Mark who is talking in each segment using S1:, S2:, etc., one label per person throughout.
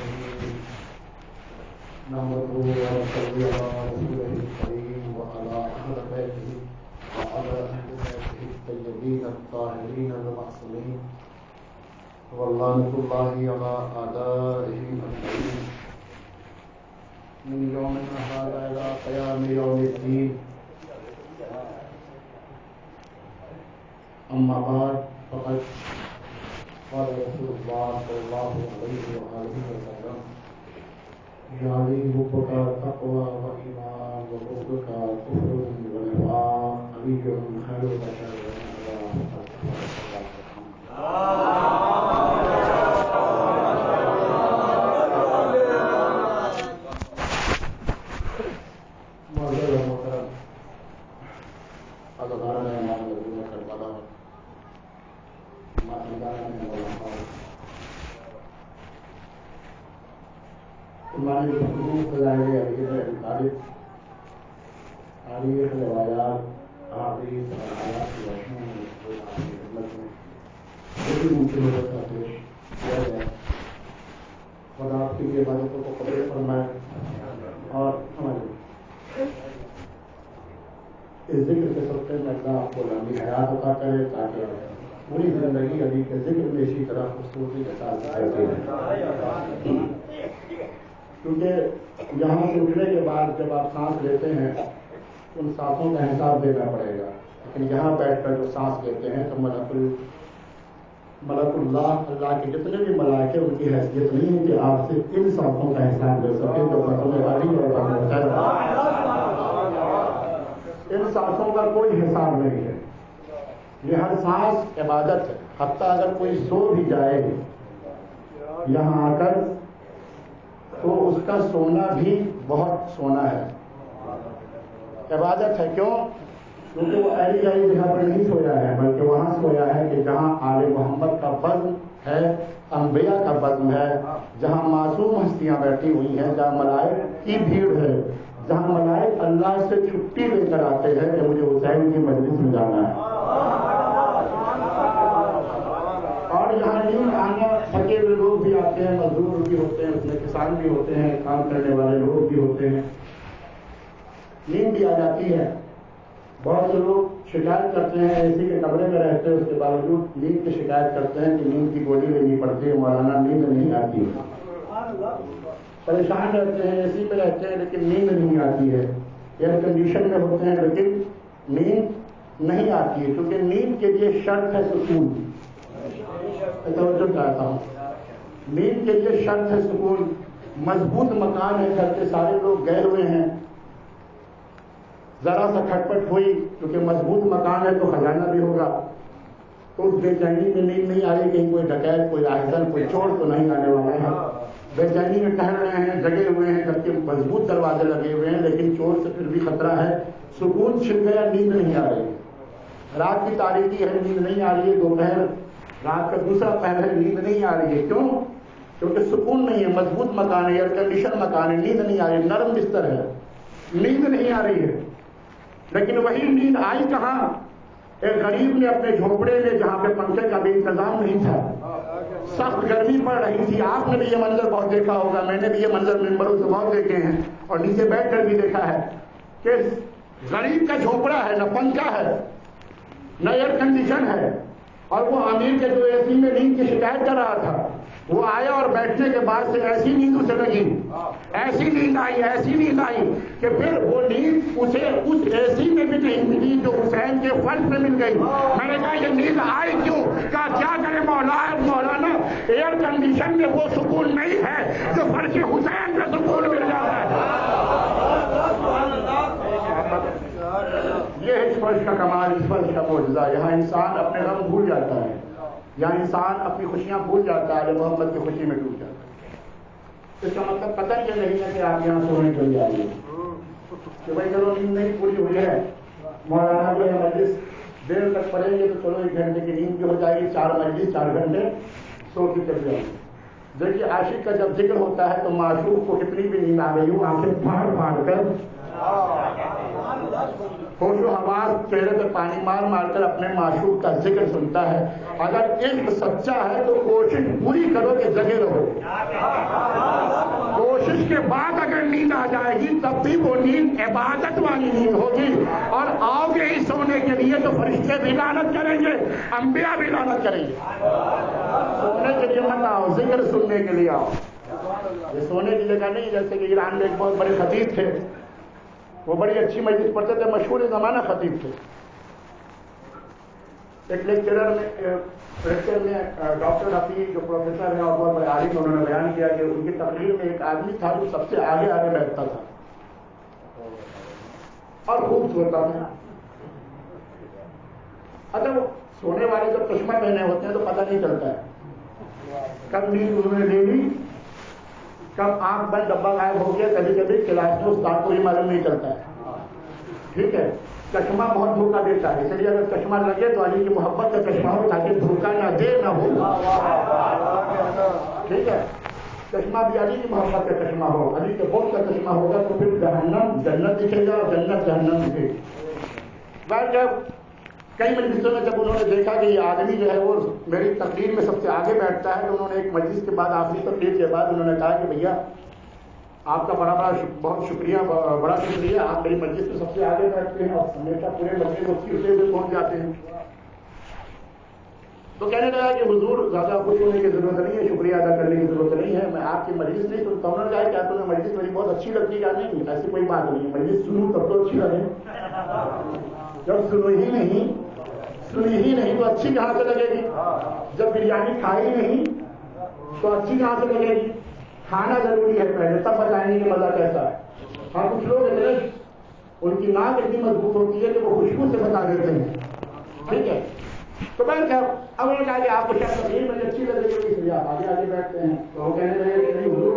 S1: الرحيم نحمده ونصلي على رسوله الكريم وعلى أهل بيته وعلى أهل بيته الطيبين الطاهرين المعصومين ولعنة الله على أعدائهم أجمعين من يومنا هذا إلى قيام يوم الدين. أما بعد فقد قال رسول الله صلى الله عليه وآله وسلم يعلي حبك تقوى وإيمان وبغضك كفر ونفاق علي خير البشر تاریخ روایات احادیث اور آیات کی روشنی میں آپ کی خدمت میں جو بھی ممکن ہو سکتا پیش کیا جائے. خدا آپ کی عبادتوں کو قبول فرمائے اور ہماری اس ذکر کے سب سے اللہ آپ کو لمبی حیات عطا کرے تاکہ پوری زندگی ابھی کے ذکر میں اسی طرح خوبصورتی کے ساتھ گزرتی رہے. کیونکہ یہاں سے اٹھنے کے بعد جب آپ سانس لیتے ہیں ان سانسوں کا حساب دینا پڑے گا، لیکن یہاں بیٹھ کر جو سانس لیتے ہیں تو ملک اللہ کے جتنے بھی ملائکے ان کی حیثیت نہیں ہے کہ آپ سے ان سانسوں کا حساب دے سکے جو بطن والی اور ان سانسوں کا کوئی حساب نہیں ہے. یہ ہر سانس عبادت ہے. حتیٰ اگر کوئی سو بھی جائے یہاں آ کر تو اس کا سونا بھی بہت سونا ہے، عبادت ہے. کیوں؟ کیونکہ وہ ایسی جگہ پر نہیں سویا ہے بلکہ وہاں سویا ہے کہ جہاں آل محمد کا بزم ہے، انبیاء کا بزم ہے، جہاں معصوم ہستیاں بیٹھی ہوئی ہیں، جہاں ملائک کی بھیڑ ہے، جہاں ملائک اللہ سے چھٹی لے کر آتے ہیں کہ مجھے حسین کی مجلس میں جانا ہے. اور یہاں نیند آنے تھکے ہوئے لوگ بھی آتے ہیں، مزدور بھی ہوتے ہیں، اس میں کسان بھی ہوتے ہیں، کام کرنے والے لوگ بھی ہوتے ہیں، نیند بھی آ جاتی ہے. بہت سے لوگ شکایت کرتے ہیں اے سی کے کمرے میں رہتے ہیں، اس کے باوجود نیند کی شکایت کرتے ہیں کہ نیند کی گولی لینی پڑتی ہے، مولانا نیند نہیں آتی. پریشان رہتے ہیں، اے سی میں رہتے ہیں لیکن نیند نہیں آتی ہے، ایئر کنڈیشن میں ہوتے ہیں لیکن نیند نہیں آتی ہے. کیونکہ نیند کے لیے شرط ہے سکون. توجہ چاہتا ہوں، نیند کے لیے شرط ہے سکون. مضبوط مکان ہے، گھر کے سارے لوگ گئے ہوئے ہیں، ذرا سا کھٹپٹ ہوئی کیونکہ مضبوط مکان ہے تو خزانہ بھی ہوگا، تو اس بے چینی میں نیند نہیں آ رہی کہیں کوئی ڈکیت، کوئی راہزن، کوئی چور تو نہیں آنے والا ہے. بے چینی میں ٹہل رہے ہیں، جگے ہوئے ہیں، جبکہ مضبوط دروازے لگے ہوئے ہیں لیکن چور سے پھر بھی خطرہ ہے. سکون چھن گیا، نیند نہیں آ رہی. رات کی تاریکی ہے، نیند نہیں آ رہی ہے. دوپہر رات کا دوسرا پہر ہے، نیند نہیں آ رہی ہے. کیوں؟ کیونکہ سکون نہیں ہے، مضبوط مکان ہے، ایئر کنڈیشن مکان ہے، نیند نہیں آ رہی. نرم بستر ہے، نیند نہیں آ رہی ہے. لیکن وہی نیند آئی کہاں؟ ایک غریب نے اپنے جھونپڑے میں جہاں پہ پنکھے کا بھی انتظام نہیں تھا، سخت گرمی پڑ رہی تھی. آپ نے بھی یہ منظر بہت دیکھا ہوگا، میں نے بھی یہ منظر ممبروں سے بہت دیکھے ہیں اور نیچے بیٹھ کر بھی دیکھا ہے کہ غریب کا جھونپڑا ہے، نہ پنکھا ہے نہ ایئر کنڈیشن ہے، اور وہ امیر کے جو اے سی میں نیند کی شکایت کر رہا تھا وہ آیا اور بیٹھنے کے بعد سے ایسی نیند اسے لگی، ایسی نیند آئی کہ پھر وہ نیند اسے اس اے سی میں بھی نہیں ملی جو حسین کے فرش میں مل گئی. میں نے کہا یہ نیند آئی کیوں؟ کہا کیا کرے مولانا، ایئر کنڈیشن میں وہ سکون نہیں ہے جو فرش حسین میں سکون مل جاتا ہے. یہ ہے اس فرش کا کمال، اس فرش کا معجزہ. یہاں انسان اپنے غم بھول جاتا ہے، یہاں انسان اپنی خوشیاں بھول جاتا ہے، محمد کی خوشی میں ڈوب جاتا ہے. اس کا مطلب پتہ یہ نہیں ہے کہ آپ یہاں سونے کے لیے آئیے کہ بھائی چلو نیند نہیں پوری ہوئی ہے، مولانا جو ہے مجلس دیر تک پڑھیں گے تو چلو 1 گھنٹے کی نیند بھی ہو جائے گی، 4 مجلس 4 گھنٹے سو کی چل جائے گی. دیکھیے عاشق کا جب ذکر ہوتا ہے تو معشوق کو کتنی بھی نیند آ گئی ہو، آنکھیں پھاڑ کر ہوش و حواس چہرے پہ پانی مار کر اپنے معشوق کا ذکر سنتا ہے. اگر عشق سچا ہے تو کوشش پوری کرو کہ جگے رہو. جائے گی تب بھی وہ نیند عبادت والی نیند ہوگی، اور آؤ گے ہی سونے کے لیے تو فرشتے بھی لعنت کریں گے، انبیاء بھی لعنت کریں گے۔ سونے کے لیے مت آؤ، ذکر سننے کے لیے آؤ۔ یہ سونے کی جگہ نہیں، جیسے کہ ایران میں ایک بہت بڑے خطیب تھے، وہ بڑی اچھی مجلس پڑھتے تھے، مشہور زمانہ خطیب تھے۔ ایک لیکچر میں ڈاکٹر حفیظ جو پروفیسر ہیں اور بہت بڑے عالم، انہوں نے بیان کیا کہ ان کی تقریر میں ایک آدمی تھا جو سب سے آگے آگے بیٹھتا تھا اور خوب سوتا تھا۔ اچھا، وہ سونے والے جب چشمہ پہنے ہوتے ہیں تو پتہ نہیں چلتا ہے کب نیند انہوں نے لے لی، کب آنکھ بند ڈبہ غائب ہو گیا۔ کبھی کبھی کلاس میں استاد کو ہی معلوم نہیں چلتا ہے، ٹھیک ہے۔ چشمہ بہت دھوکہ دیتا ہے، اس لیے اگر چشمہ لگے تو علی کی محبت کا چشمہ ہو تاکہ دھوکہ نہ دے نہ ہو، ٹھیک ہے۔ چشمہ بھی علی کی محبت کا چشمہ ہو، علی کے بول کا چشمہ ہوگا تو پھر جہنم جنت دکھے گا اور جنت جہنم دکھے گا۔ جب کئی مجلسوں میں جب انہوں نے دیکھا کہ یہ آدمی جو ہے وہ میری تقریر میں سب سے آگے بیٹھتا ہے، تو انہوں نے ایک مجلس کے بعد، آخری تقریر کے بعد انہوں نے کہا کہ بھیا آپ کا بہت شکریہ، بڑا شکریہ، آپ میری مجلس میں سب سے آگے بیٹھتے ہیں اور ہمیشہ پورے مجلس کو اٹھتے ہوئے پہنچ جاتے ہیں۔ تو کہنے لگا کہ حضور زیادہ خوش ہونے کی ضرورت نہیں ہے، شکریہ ادا کرنے کی ضرورت نہیں ہے، میں آپ کی مجلس نہیں سنتا ہوں۔ کہا کیا تمہیں مجلس میری بہت اچھی لگتی ہے؟ نہیں، ایسی کوئی بات نہیں ہے، مجلس سنوں تب تو اچھی لگے، جب سنی ہی نہیں تو اچھی کہاں سے لگے گی؟ جب بریانی کھائی نہیں تو اچھی کہاں سے لگے گی؟ کھانا ضروری ہے پہلے، تب بتائیں گے کہ مزہ کیسا ہے۔ ہاں، کچھ لوگ اتنے ان کی ناک اتنی مضبوط ہوتی ہے کہ وہ خوشبو سے بتا دیتے ہیں، ٹھیک ہے۔ تو میں کیا اب انہوں نے کہا کہ آپ کو شاید تقریر مجھے اچھی لگے گی، اس لیے آپ آگے آگے بیٹھتے ہیں۔ تو وہ کہنے لگے کہ نہیں حضور،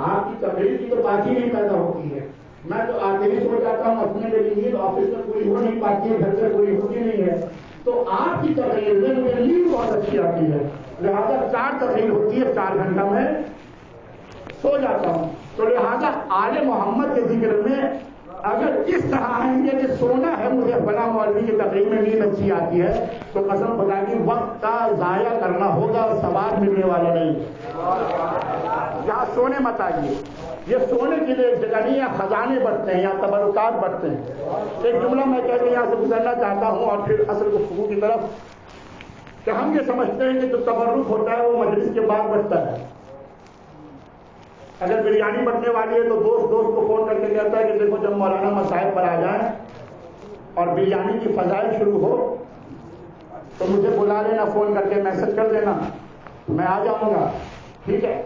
S1: آپ کی تقریر کی تو بات ہی نہیں پیدا ہوتی ہے، میں تو آتے ہی سو جاتا ہوں، اپنے میری نیند آفس میں پوری ہو نہیں پاتی ہے، گھر سے پوری ہوتی نہیں ہے، تو آپ کی تقریر میں مجھے نیند بہت اچھی آتی ہے، لہٰذا 4 تقریر ہوتی ہے، 4 گھنٹہ میں سو جاتا ہوں۔ تو لہٰذا آل محمد کے ذکر میں اگر اس طرح آئیں گے کہ سونا ہے مجھے فلاں مولوی کی تقریر میں نیند اچھی آتی ہے، تو قسم خدا کی وقت کا ضائع کرنا ہوگا اور ثواب ملنے والا نہیں۔ یہاں سونے مت آئیے، یہ سونے کے لیے جگہ نہیں ہے، خزانے بڑھتے ہیں، یہاں تبرکات بڑھتے ہیں۔ ایک جملہ میں کہہ کے یہاں سے گزرنا چاہتا ہوں اور پھر اصل گفتگو کی طرف، کہ ہم یہ سمجھتے ہیں کہ جو تبرک ہوتا ہے وہ مجلس کے بعد بڑھتا ہے۔ اگر بریانی بننے والی ہے تو دوست کو فون کر کے کہتا ہے کہ دیکھو جب مولانا مسائل پر آ جائیں اور بریانی کی فضائل شروع ہو تو مجھے بلا لینا، فون کر کے میسج کر دینا، میں آ جاؤں گا، ٹھیک ہے۔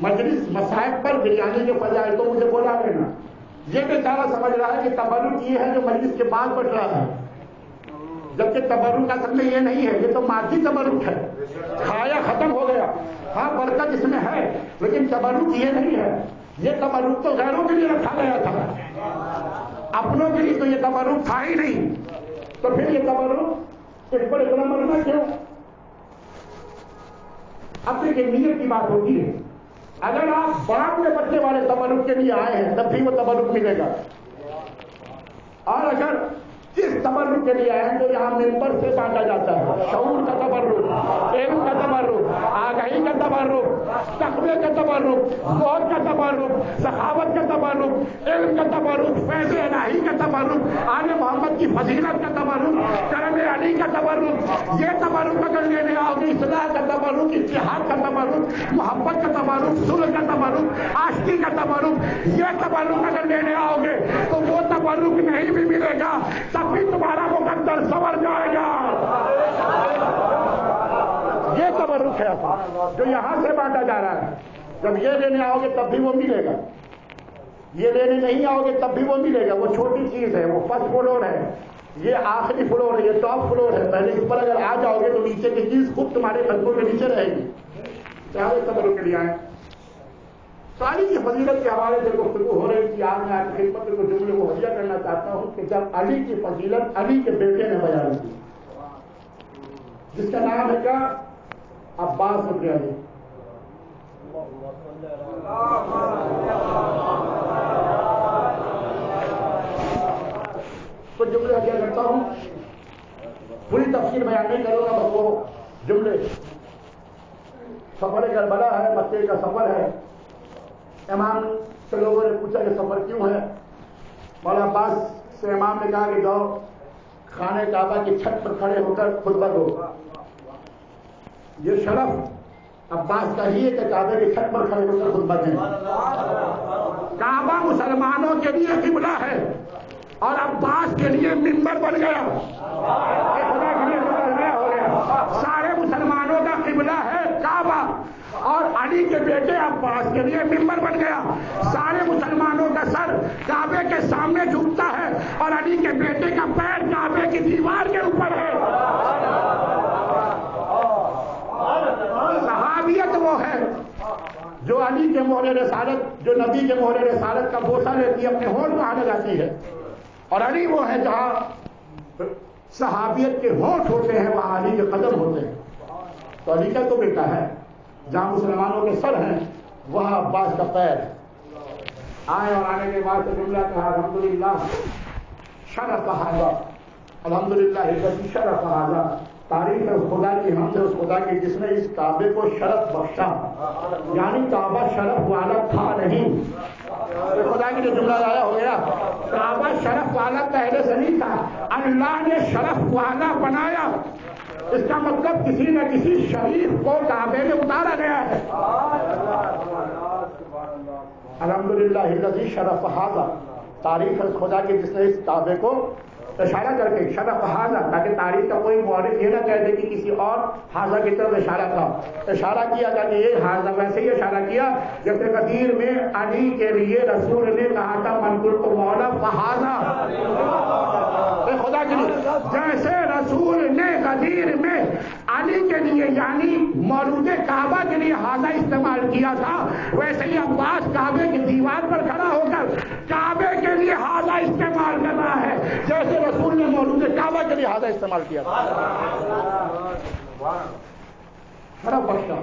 S1: مجلس مسائل پر بریانی کے فضائل تو مجھے بلا لینا۔ یہ بیچارہ سمجھ رہا ہے کہ تبرک یہ ہے جو مجلس کے بعد بڑھ رہا ہے، جبکہ تبرک اصل میں یہ نہیں ہے، یہ تو مادی تبرک ہے، کھایا ختم ہو گیا۔ ہاں برکت اس میں ہے، لیکن تبرک یہ نہیں ہے، یہ تبرک تو غیروں کے لیے رکھا گیا تھا، اپنوں کے لیے تو یہ تبرک تھا ہی نہیں۔ تو پھر یہ تبرک اس پر اتنا مرنا کیوں؟ اب دیکھیں نیت کی بات ہوتی ہے، اگر آپ بعد میں بچنے والے تبرک کے لیے آئے ہیں تب بھی وہ تبرک ملے گا، اور اگر جس تبرک کے لیے آئے ہیں تو یہاں ممبر سے بانٹا جاتا ہے، شعور کا تبرک، علم کا تبرک، آگاہی کا تبرک، تقوی کا تبرک، زہد کا تبرک، سخاوت کا تبرک، علم کا تبرک، فیض الہی کا تبرک، آل محمد کی فضیلت کا تبرک، کرم علی کا تبرک۔ یہ تبرک اگر لینے آؤ گے، اصلاح کا تبرک، اتحاد کا تبرک، محبت کا تبرک، صلح کا تبرک، عاشقی کا تبرک، یہ تبرک اگر لینے آؤ گے تو وہ تبرک نہیں بھی ملے گا، تب بھی تمہارا مقدر سنور جائے گا۔ یہ تبرک ہے جو یہاں سے بانٹا جا رہا ہے، جب یہ لینے آؤ گے تب بھی وہ ملے گا، یہ لینے نہیں آؤ گے تب بھی وہ ملے گا۔ وہ چھوٹی چیز ہے، وہ فرسٹ فلور ہے، یہ آخری فلور ہے، یہ ٹاپ فلور ہے، پہلے اس پر اگر آ جاؤ گے تو نیچے کی چیز خود تمہارے قدموں کے نیچے رہے گی۔ چاہے تبرک کے لیے آئیں، علی کی فضیلت کے حوالے سے گفتگو ہو رہی تھی، آج میں آپ کی خدمت کو جملے کو ہدیہ کرنا چاہتا ہوں کہ جب علی کی فضیلت علی کے بیٹے نے بیان کی، جس کا نام ہے کیا؟ عباس بن علی۔ تو جملے ہدیہ کرتا ہوں، پوری تفصیل بیان نہیں کروں گا، بس وہ جملے۔ سفر کربلا ہے، مکے کا سفر ہے، امام سے لوگوں نے پوچھا کہ سفر کیوں ہے؟ مولا عباس سے امام نے کہا کہ جاؤ خانہ کعبہ کی چھت پر کھڑے ہو کر خطبہ دو۔ یہ شرف عباس کا ہی ہے کہ کعبے کی چھت پر کھڑے ہو کر خطبہ دیں۔ کعبہ مسلمانوں کے لیے قبلہ ہے اور عباس کے لیے منبر بن گیا، خدا کے لیے ہو گیا۔ سارے مسلمانوں کا قبلہ ہے کعبہ اور علی کے بیٹے عباس کے لیے منبر بن گیا۔ سارے مسلمانوں کا سر کعبے کے سامنے جھکتا ہے اور علی کے بیٹے کا پیر کعبے کی دیوار کے اوپر ہے۔ صحابیت وہ ہے جو علی کے مہر رسالت، جو نبی کے مہر رسالت کا بوسہ لیتی ہے، اپنے ہونٹ وہاں لگاتی ہے، اور علی وہ ہے جہاں صحابیت کے ہونٹ ہوتے ہیں وہاں علی کے قدم ہوتے ہیں۔ تو علی کا تو بیٹا ہے، جہاں مسلمانوں کے سر ہیں وہاں عباس کا پیر ہے۔ آئے اور آنے کے بعد جملہ کہا الحمدللہ شرف ھذا، الحمدللہ شرف ھذا، تعریف ہے اس خدا کی، حمد ہے اس خدا کی جس نے اس کعبے کو شرف بخشا، یعنی کعبہ شرف والا تھا نہیں۔ خدا کی جو جملہ لایا ہو گیا، کعبہ شرف والا پہلے سے نہیں تھا، اللہ نے شرف والا بنایا۔ اس کا مطلب کسی نہ کسی شریف کو کعبے میں اتارا گیا ہے۔ الحمدللہ الذی شرف ھذا، تعریف ہے اس خدا کی جس نے اس کعبے کو اشارہ کر کے شرف ھذا، تاکہ تاریخ کا کوئی مورخ یہ نہ کہہ دے کہ کسی اور ھذا کی طرف اشارہ تھا، اشارہ کیا تاکہ یہ ھذا ویسے ہی اشارہ کیا جیسے قدیر میں علی کے لیے رسول نے کہا تھا من قلت مولا فھذا، خدا کے لیے جیسے رسول نے قدیر میں علی کے لیے یعنی مولود کعبہ کے لیے ھذا استعمال کیا تھا، ویسے ہی عباس کعبے کی دیوار پر کھڑا ہو کر کعبے کے لیے ھذا استعمال کر رہا ہے، جیسے رسول نے مولود کعبہ کے لیے ھذا استعمال کیا تھا۔ شرف بخشا،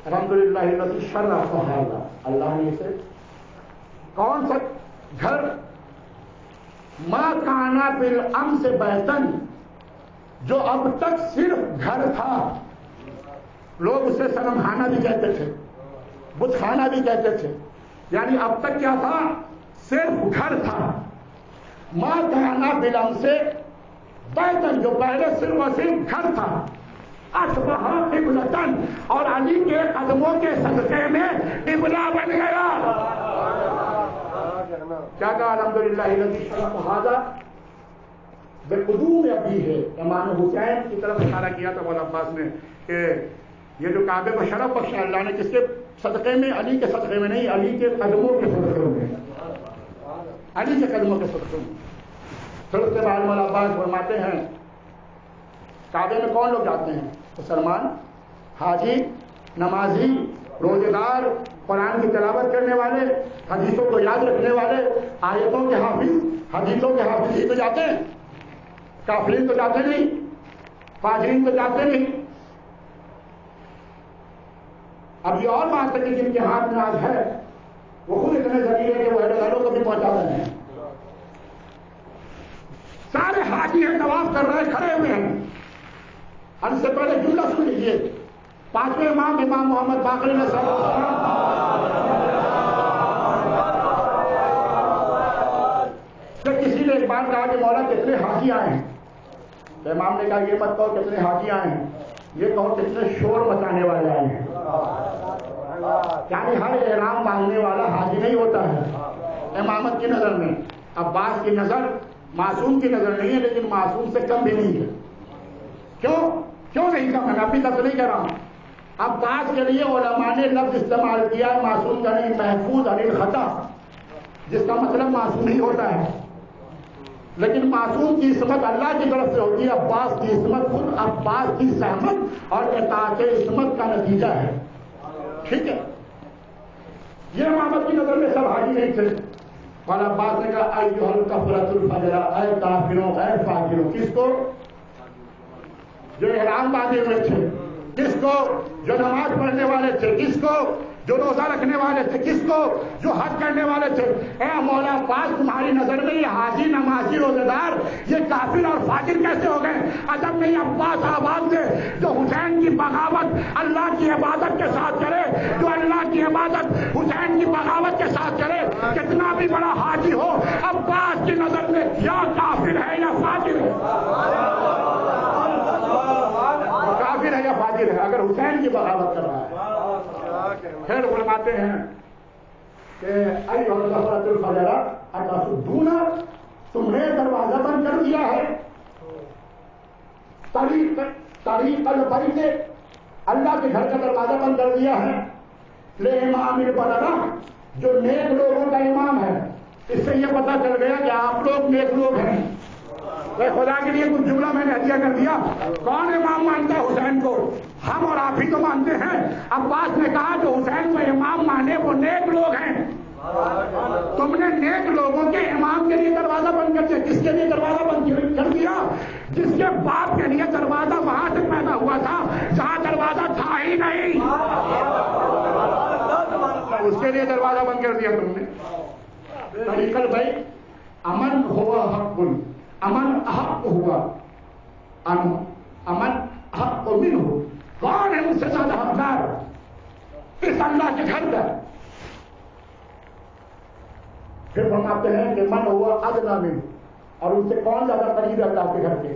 S1: الحمدللہ الذی شرف ھذا، اللہ نے اسے کون سا گھر، ما کانا بالامس بیتن، جو اب تک صرف گھر تھا، لوگ اسے صنم خانہ بھی کہتے تھے، بت خانہ بھی کہتے تھے، یعنی اب تک کیا تھا؟ صرف گھر تھا۔ ما کانا بالامس بیتن، جو پہلے صرف اور صرف گھر تھا، اصبح قبلتن، اور علی کے قدموں کے صدقے میں قبلہ بن گیا۔ کیا کہا الحمدللہ الذی شرف ھذا بقدوم ابی ہے، امام حسین کی طرف اشارہ کیا تھا مولا عباس نے کہ یہ جو کعبے کو شرف بخشا اللہ نے کس کے صدقے میں؟ علی کے صدقے میں نہیں، علی کے قدموں کے صدقے میں، علی کے قدموں کے صدقے میں۔ پھر اس کے بعد مولا عباس فرماتے ہیں کعبے میں کون لوگ جاتے ہیں؟ مسلمان، حاجی، نمازی، روزے دار، قرآن کی تلاوت کرنے والے، حدیثوں کو یاد رکھنے والے، آیتوں کے حافظ، حدیثوں کے حافظ ہی تو جاتے ہیں، کافرین تو جاتے نہیں، فاجرین تو جاتے نہیں۔ اب یہ اور بات ہے کہ جن کے ہاتھ میں آج ہے وہ خود اتنے ذریعے کہ وہ اہل گھروں کو بھی پہنچا رہے ہیں۔ سارے حاجی ہیں، طواف کر رہے ہیں، کھڑے ہوئے ہیں۔ ان سے پہلے جملہ سن لیجیے، پانچویں امام امام محمد باقر نے کسی نے ایک بار کہا کہ مولا کتنے حاجی آئے ہیں؟ تو امام نے کہا یہ مت کہو کتنے حاجی آئے ہیں، یہ کہو کتنے شور مچانے والے آئے ہیں۔ یعنی ہر احرام باندھنے والا حاجی نہیں ہوتا ہے امامت کی نظر میں۔ عباس کی نظر معصوم کی نظر نہیں ہے، لیکن معصوم سے کم بھی نہیں ہے۔ کیوں نہیں کم ہے؟ میں اپنی طرف نہیں کہہ رہا ہوں۔ عباس کے لیے علماء نے لفظ استعمال کیا ہے معصوم کا نہیں، محفوظ عن الخطا، جس کا مطلب معصوم ہی ہوتا ہے، لیکن معصوم کی عصمت اللہ کی طرف سے ہوتی ہے۔ عباس کی عصمت خود عباس کی زحمت اور اطاعت عصمت کا نتیجہ ہے، ٹھیک ہے؟ یہ امامت کی نظر میں سب حاجی نہیں تھے۔ اور عباس نے کہا ایھا الکفرۃ الفجرہ، اے کافروں، اے فاجروں۔ کس کو؟ جو احرام باندھے ہوئے تھے، کس کو؟ جو نماز پڑھنے والے تھے، کس کو؟ جو روزہ رکھنے والے تھے، کس کو؟ جو حج کرنے والے تھے۔ اے مولا عباس، تمہاری نظر میں یہ حاجی، نمازی، روزے دار، یہ کافر اور فاجر کیسے ہو گئے؟ عجب نہیں عباس آباد سے جو حسین کی بغاوت اللہ کی عبادت کے ساتھ کرے، جو اللہ کی عبادت حسین کی بغاوت پھر فرماتے ہیں کہ تم نے دروازہ بند کر دیا ہے طریق البیت، اللہ کے گھر کا دروازہ بند کر دیا ہے لے امام البلدہ، جو نیک لوگوں کا امام ہے۔ اس سے یہ پتہ چل گیا کہ آپ لوگ نیک لوگ ہیں۔ خدا کے لیے کچھ جملہ میں نے ہدیہ کر دیا، کون امام مانتا ہے حسین کو؟ ہم اور آپ ہی تو مانتے ہیں۔ عباس نے کہا جو حسین کو امام مانے وہ نیک لوگ ہیں۔ تم نے نیک لوگوں کے امام کے لیے دروازہ بند کر دیا۔ کس کے لیے دروازہ بند کر دیا؟ جس کے باپ کے لیے دروازہ وہاں سے پیدا ہوا تھا جہاں دروازہ تھا ہی نہیں، اس کے لیے دروازہ بند کر دیا تم نے۔ طریقل بھائی امن ہوا حق، امن حق ہوا، امن حق من ہو، کون ہے مجھ سے زیادہ حقدار اس اللہ کے گھر کا؟ پھر فرماتے ہیں کہ من ہوا ادنا من، اور ان سے کون زیادہ قریب ہے اللہ کے گھر کے؟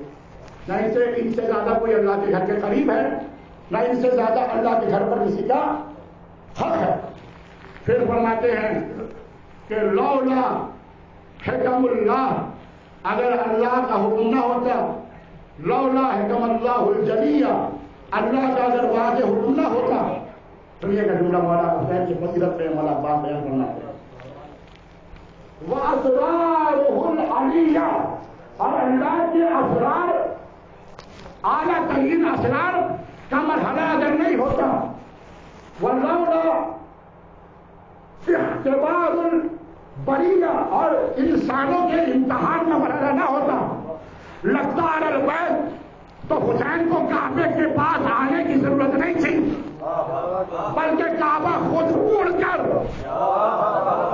S1: نہ ان سے زیادہ کوئی اللہ کے گھر کے قریب ہے، نہ ان سے زیادہ اللہ کے گھر پر کسی کا حق ہے۔ پھر فرماتے ہیں کہ لولا حکم اللہ، اگر اللہ کا حکم نہ ہوتا، لولا حکم اللہ الجلیہ، اللہ کا اگر واضح حکم نہ ہوتا، تو یہ کہ جملہ مولا حسین کی فضیلت پہ مولا عباس بیان کرنا ہے۔ وَأَسْرَارُهُ الْعَلِيَّةُ، اور اللہ کے اسرار، اعلیٰ ترین اسرار کا مرحلہ اگر نہیں ہوتا، وَلَوْلَا اختبار البریہ، اور انسانوں کے امتحان کا مرحلہ نہ ہوتا، لَقْطَارَ الْبَيْتَ، تو حسین کو کعبے کے پاس آنے کی ضرورت نہیں تھی، بلکہ کعبہ خود اڑ کر،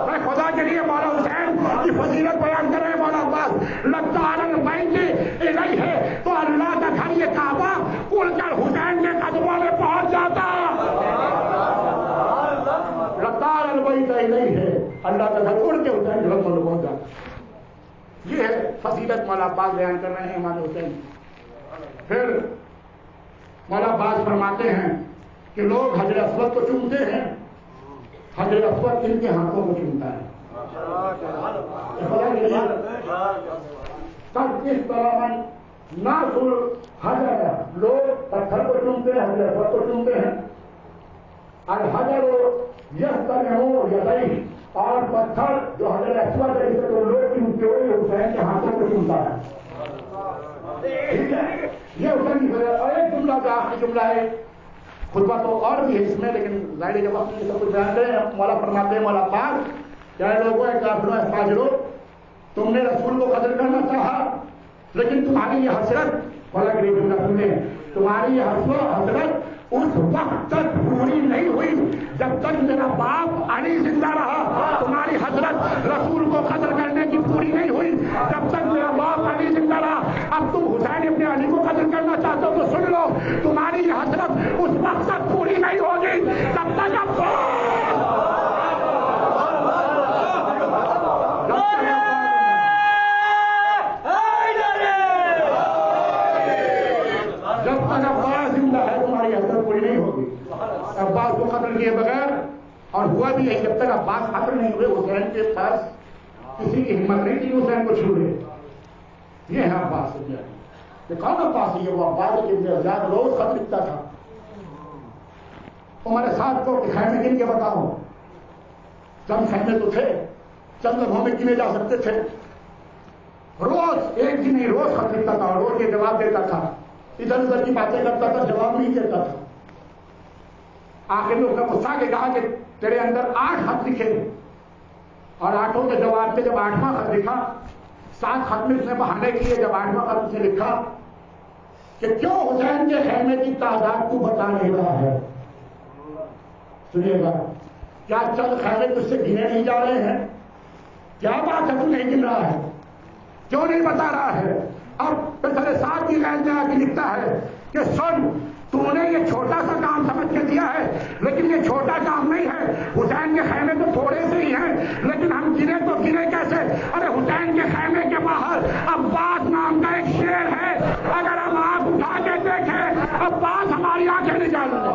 S1: میں خدا کے لیے مولا حسین کی فضیلت بیان کر رہے ہیں مولا عباس، لَقْطَارَ الْبَيْتِ اِلَيْهِ، تو اللہ کا گھر یہ کعبہ اڑ کر حسین کے قدموں میں پہنچ جاتا۔ لَقْطَارَ الْبَيْتَ اِلَيْهِ، اللہ کا گھر اڑ کے حسین کے قدموں میں پہنچ جاتا۔ یہ ہے فضیلت مولا عباس بیان کر رہے ہیں مولا حسین۔ پھر مولا عباس فرماتے ہیں کہ لوگ حجر اسود کو چومتے ہیں، حجر اسود ان کے ہاتھوں کو چومتا ہے۔ تب اس طرح ناصر حجر، لوگ پتھر کو چومتے ہیں، حجر اسود کو چومتے ہیں، الحجر یستلم یدیہ، اور پتھر جو حجر اسود ہے اسے تو لوگ چومتے ہوئے حسین کے ہاتھوں کو چومتا ہے۔ ٹھیک ہے، یہ حسین کی وجہ۔ اور ایک جملہ کا آخری جملہ ہے، خطبہ تو اور بھی ہے اس میں، لیکن ظاہر کے وقت میں سب کچھ بیان کریں۔ مولا فرماتے ہیں مولا پاک، کیا لوگوں ہے کافروں فاجروں، تم نے رسول کو قتل کرنا چاہا، لیکن تمہاری یہ حسرت، مولا کے لیے تمہاری یہ حسرت اس وقت تک پوری نہیں ہوئی جب تک میرا باپ علی زندہ رہا۔ تمہاری حسرت رسول کو قتل کرنے کی پوری نہیں ہوئی جب تک میرا باپ علی زندہ رہا۔ اب تم حسین ابن علی کو قتل کرنا چاہتے ہو تو سن لو، تمہاری یہ حسرت اس وقت تک پوری نہیں ہوگی تب تک عباس کو قتل کیے بغیر، اور ہوا بھی ہے جب تک عباس قتل نہیں ہوئے حسین کے پاس کسی کی ہمت نہیں تھی حسین کو چھوڑے۔ یہ ہے عباس ابن علی۔ یہ کون عباس ہے؟ وہ عباس ابن زیاد روز خط لکھتا تھا ہمارے ساتھ کو کہ خیمے گن کے بتاؤ، چند خیمے تو تھے، چند گھروں میں گنے جا سکتے تھے، روز ایک دن ہی روز خط لکھتا تھا، روز یہ جواب دیتا تھا، ادھر ادھر کی باتیں کرتا تھا، جواب نہیں دیتا تھا۔ آخر میں اس نے غصہ کے کہا کہ تیرے اندر 8 خط لکھے، اور 8 کے جواب میں جب 8واں خط لکھا، 7 خط میں اس نے بہانے کیے، جب 8واں خط اس نے لکھا کہ کیوں حسین کے خیمے کی تعداد کو بتا نہیں رہا ہے؟ سنیے گا، کیا چند خیمے تجھ سے گنے نہیں جا رہے ہیں؟ کیا بات ہے تو نہیں گن رہا ہے؟ کیوں نہیں بتا رہا ہے؟ اب پھر 7 کی لائن میں آ کے لکھتا ہے کہ سن، تو نے یہ چھوٹا سا کام سمجھ کے دیا ہے، لیکن یہ چھوٹا کام نہیں ہے۔ حسین کے خیمے تو تھوڑے سے ہی ہیں، لیکن ہم گنے تو گنے کیسے؟ ارے حسین کے خیمے کے باہر عباس نام کا ایک شیر ہے، اگر ہم آنکھ اٹھا کے دیکھیں عباس ہماری آنکھیں نکال دیں۔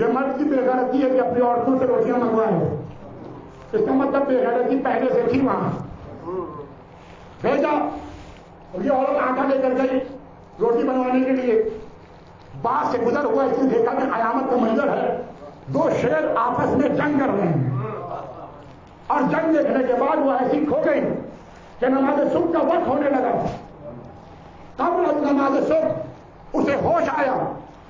S1: یہ مرد کی بے غیرتی ہے کہ اپنی عورتوں سے روٹیاں منگوائیں. اس کا مطلب بے غیرتی پہلے سے تھی وہاں. بھیجا یہ عورت آٹا لے کر گئی روٹی بنوانے کے لیے. بعد سے گزر ہوا اس نے دیکھا کہ قیامت کا منظر ہے. دو شیر آپس میں جنگ کر رہے ہیں اور جنگ دیکھنے کے بعد وہ ایسی کھو گئی کہ نماز صبح کا وقت ہونے لگا. قبل از نماز صبح اسے ہوش آیا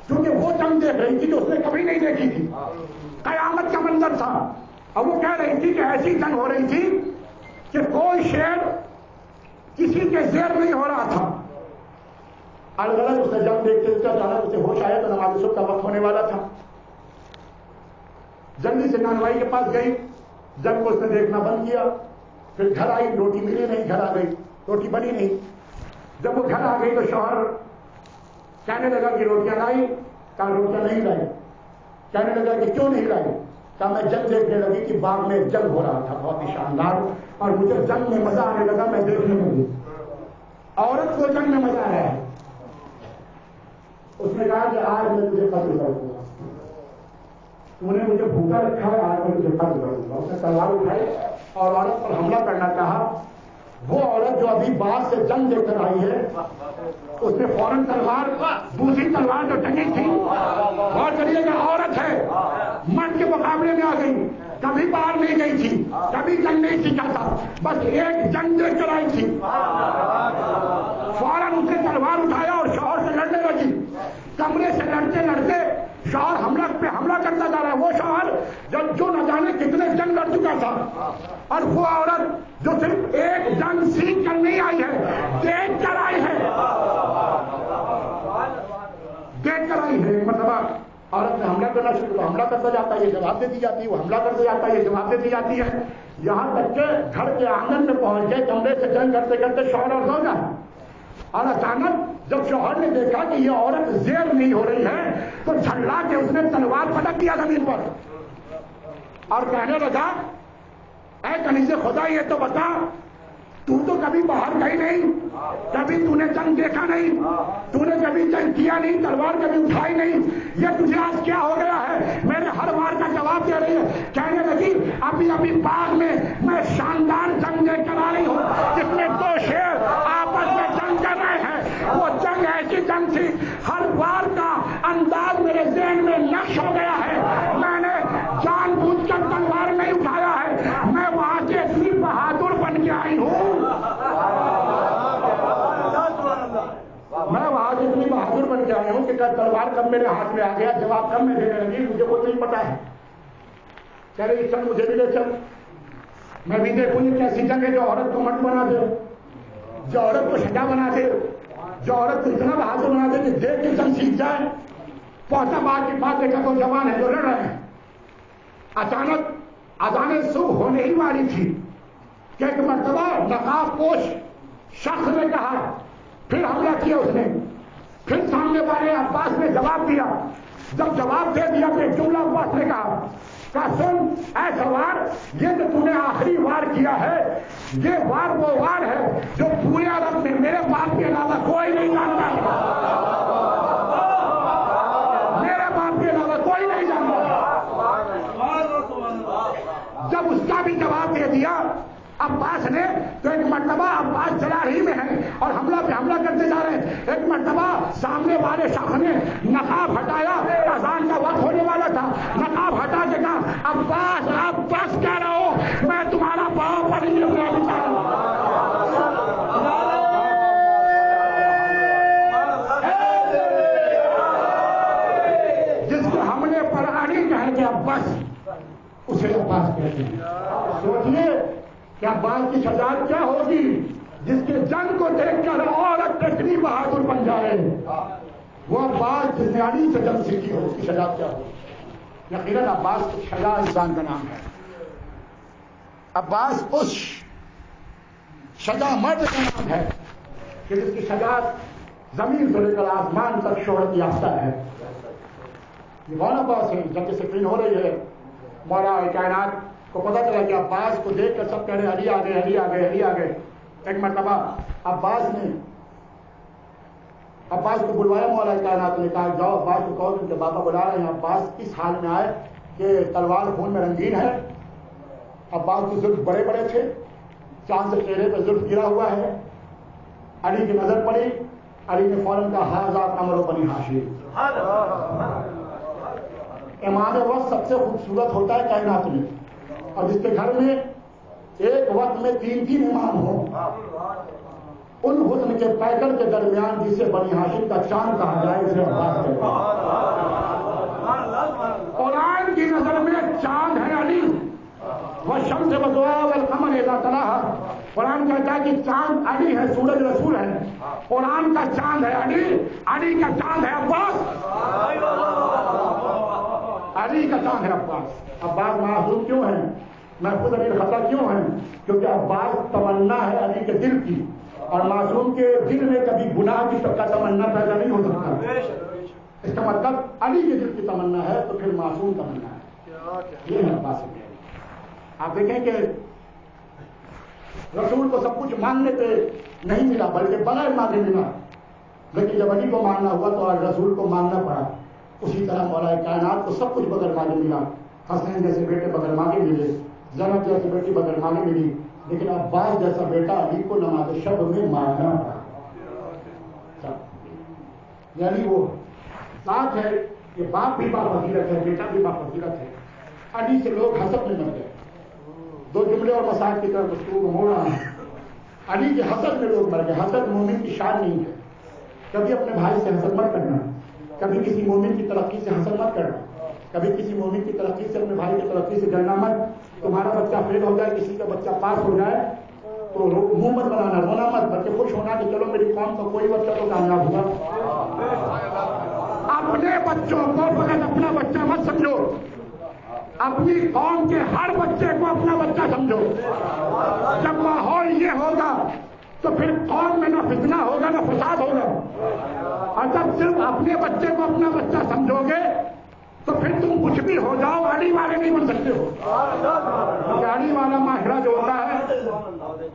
S1: کیونکہ وہ جنگ دیکھ رہی تھی جو اس نے کبھی نہیں دیکھی تھی. قیامت کا منظر تھا اور وہ کہہ رہی تھی کہ ایسی جنگ ہو رہی تھی کہ کوئی شیر کسی کے زیر نہیں ہو رہا تھا. الغرض اس نے جنگ دیکھتے اچانک اسے ہوش آیا تو نماز صبح کا وقت ہونے والا تھا. جلدی سے نانوائی کے پاس گئی. جنگ کو اس نے دیکھنا بند کیا. پھر گھر آئی, روٹی ملی نہیں, گھر آ گئی, روٹی بنی نہیں. جب وہ گھر آ گئی تو شوہر کہنے لگا کہ روٹیاں لائی. کہا روٹیاں نہیں لائی. کہنے لگا کہ کیوں نہیں لائی. کہا میں جنگ دیکھنے لگی کہ باغ میں جنگ ہو رہا تھا بہت ہی شاندار اور مجھے جنگ میں مزہ آنے لگا, میں دیکھنے لگی. عورت کو جنگ میں مزہ آیا ہے. اس نے کہا کہ آج میں تجھے قتل کروں گا, تو نے مجھے بھوکا رکھا ہے, آج میں تجھے قتل کروں گا. اس نے تلوار اٹھائی اور عورت پر حملہ کرنا چاہا. وہ عورت جو ابھی باہر سے جنگ دیکھ کر آئی ہے اس نے فوراً تلوار, دوسری تلوار جو ٹنگی تھی, اور چلیے گا عورت ہے, مرد کے مقابلے میں آ گئی. کبھی باہر نہیں گئی تھی, کبھی جنگ نہیں سیکھا تھا, بس ایک جنگ دیکھ کر آئی تھی. فوراً اس نے تلوار اٹھایا اور شوہر سے لڑنے لگی. کمرے سے لڑتے لڑتے شوہر حملہ کرتا جا رہا ہے. وہ شوہر جو نہ جانے کتنے جنگ لڑ چکا تھا, اور وہ عورت جو صرف ایک جنگ سیکھ کر نہیں آئی ہے, دیکھ کر آئی ہے. دیکھ کر آئی ہے. مرتبہ عورت نے حملہ کرنا شروع کیا. حملہ کرتا جاتا ہے, یہ جواب دیتی جاتی ہے. وہ حملہ کرتا جاتا ہے, یہ جواب دیتی جاتی ہے. یہاں تک کہ گھر کے آنگن میں پہنچ گئے. کمرے سے جنگ کرتے کرتے شوہر اور سو گئے. اور اچانک جب شوہر نے دیکھا کہ یہ عورت زیر نہیں ہو رہی ہے تو جھگڑا کے اس نے تلوار پٹک دیا زمین پر اور کہنے لگا, اے کنیز خدا یہ تو بتا, تو کبھی باہر گئی نہیں, کبھی تو نے جنگ دیکھا نہیں, تو نے کبھی جنگ کیا نہیں, تلوار کبھی اٹھائی نہیں, یہ تجھے آج کیا ہو گیا ہے؟ میرے ہر بار کا جواب دے رہی ہے. کہنے لگی ابھی باغ میں شاندار جنگ دیکھ کر آ رہی ہوں جس میں دو شیر آپس میں جنگ کر رہے ہیں. وہ جنگ ایسی جنگ تھی, ہر بار کا انداز میرے ذہن میں نقش ہو گیا ہے. میں نے جان بوجھ کر تلوار نہیں اٹھایا ہے, میں وہاں سے اتنی بہادر بن کے آئی ہوں. میں وہاں سے اتنی بہادر بن کے آئی ہوں کہ تلوار کب میرے ہاتھ میں آ گیا, جواب کب میں دینے لگی, مجھے کچھ نہیں پتا ہے. کہہ رہی چل مجھے بھی لے چل, میں بھی دیکھوں یہ کیسی جنگ ہے جو عورت کو مرد بنا دے, جو عورت کو شجاع بنا دے, جو عورت کو اتنا بہادر بنا دے کہ دیکھ کے جنگ سیکھ جائے. پہنچا بات کی بات دیکھا تو جوان ہے جو لڑ رہے ہیں. اچانک اذان صبح ہونے ہی والی تھی کہ ایک مرتبہ نقاب پوش شخص نے کہا, پھر حملہ کیا اس نے, پھر سامنے والے عباس نے جواب دیا. جب جواب دے دیا تو ایک جملہ عباس نے کہا سن اے سوار, یہ جو تم نے آخری وار کیا ہے یہ وار وہ وار ہے جو پورے عرب میں میرے باپ کے علاوہ کوئی نہیں جانتا. میرے باپ کے علاوہ کوئی نہیں جانتا. جب اس کا بھی جواب دے دیا عباس نے تو ایک مرتبہ عباس جلاہی میں ہے اور حملہ پہ حملہ کرتے جا رہے ہیں. ایک مرتبہ سامنے والے شخص نے نقاب ہٹایا, اذان کا وقت ہونے والا تھا, نقاب ہٹا کے کہا عباس آپ بس کہہ رہا ہو, میں تمہارا باپ پر نہیں چاہ رہا ہوں. جس کو ہم نے پرانی کہہ کے عباس اسے عباس کہتے ہیں. سوچیے کہ عباس کی سزا کیا ہوگی جس کے جنگ کو دیکھ کر عورت اتنی بہادر بن جائے. وہ عباس جس نے علی سے جنگ سیکھی ہو اس کی سزا کیا ہوگی. یقیناً عباس شجاع انسان کا نام ہے. عباس اس شجاع مرد کا نام ہے کہ جس کی شجاعت زمین سے لے کر آسمان تک شہرت یافتہ ہے. یہ کون عباس ہے؟ جب کہ سکرین ہو رہی ہے مولا کائنات کو پتا چلا کہ عباس کو دیکھ کر سب کہہ رہے علی آ گئے, علی آ گئے, علی آ گئے. ایک مرتبہ عباس نے عباس کو بلوایا مولا کائنات نے، کہا جاؤ عباس کو کہو ان کے بابا بلا رہے ہیں۔ عباس اس حال میں آئے کہ تلوار خون میں رنگین ہے، عباس کے زلف بڑے بڑے تھے، چاند سے چہرے پہ زلف گرا ہوا ہے۔ علی کی نظر پڑی، علی نے فوراً کہا ھذا قمر بنی ہاشم۔ امام وقت سب سے خوبصورت ہوتا ہے کائنات میں، اور جس کے گھر میں ایک وقت میں 3 امام ہوں، ان حسن کے پیکر کے درمیان جسے بنی ہاشم کا چاند کہا جائے اسے عباس کہتے ہیں۔ قرآن کی نظر میں چاند ہے علی، والشمس وضحاها والقمر اذا تلاها۔ قرآن کہتا ہے کہ چاند علی ہے، سورج رسول ہے۔ قرآن کا چاند ہے علی، علی کا چاند ہے عباس، علی کا چاند ہے عباس۔ عباس معصوم کیوں ہیں، محفوظ علی الخطا کیوں ہیں؟ کیونکہ عباس تمنا ہے علی کے دل کی، اور معصوم کے دل میں کبھی گناہ کی تمنا پیدا نہیں ہو سکتا۔ اس کا مطلب علی کے دل کی تمنا ہے تو پھر معصوم تمنا ہے۔ یہ ہے عباس کی۔ آپ دیکھیں کہ رسول کو سب کچھ ماننے پہ نہیں ملا بلکہ بغیر مانگے ملا، لیکن جب علی کو ماننا ہوا تو آج رسول کو ماننا پڑا۔ اسی طرح مولا کائنات کو سب کچھ بغیر مانگے ملا، حسین جیسے بیٹے بغیر مانگے ملے، زینب جیسی بیٹی بغیر مانگے ملی، لیکن عباس جیسا بیٹا علی کو نماز شب میں مانگنا پڑا۔ یعنی وہ ساتھ ہے کہ باپ بھی بافضیلت ہے، بیٹا بھی بافضیلت ہے۔ علی سے لوگ حسد میں مر گئے۔ 2 جملے اور مسائل کی طرف گفتگو کو موڑ رہا ہوں۔ علی کے حسد میں لوگ مر گئے۔ حسد مومن کی شان نہیں ہے۔ کبھی اپنے بھائی سے حسد مت کرنا، کبھی کسی مومن کی ترقی سے حسد مت کرنا، کبھی کسی مومن کی ترقی سے اپنے بھائی کی ترقی سے ڈرنا مت۔ تمہارا بچہ فیل ہو جائے، کسی کا بچہ پاس ہو جائے تو منہ مت بنانا، رونا مت، بلکہ خوش ہونا کہ چلو میری قوم کا کوئی بچہ تو کامیاب ہوا۔ اپنے بچوں کو فقط اپنا بچہ مت سمجھو، اپنی قوم کے ہر بچے کو اپنا بچہ سمجھو۔ جب ماحول یہ ہوگا تو پھر قوم میں نہ فتنہ ہوگا نہ فساد ہوگا، اور جب صرف اپنے بچے کو اپنا بچہ سمجھو گے تو پھر تم کچھ بھی ہو جاؤ علی والے نہیں بن سکتے ہو۔ کیونکہ علی والا معاشرہ جو ہوتا ہے،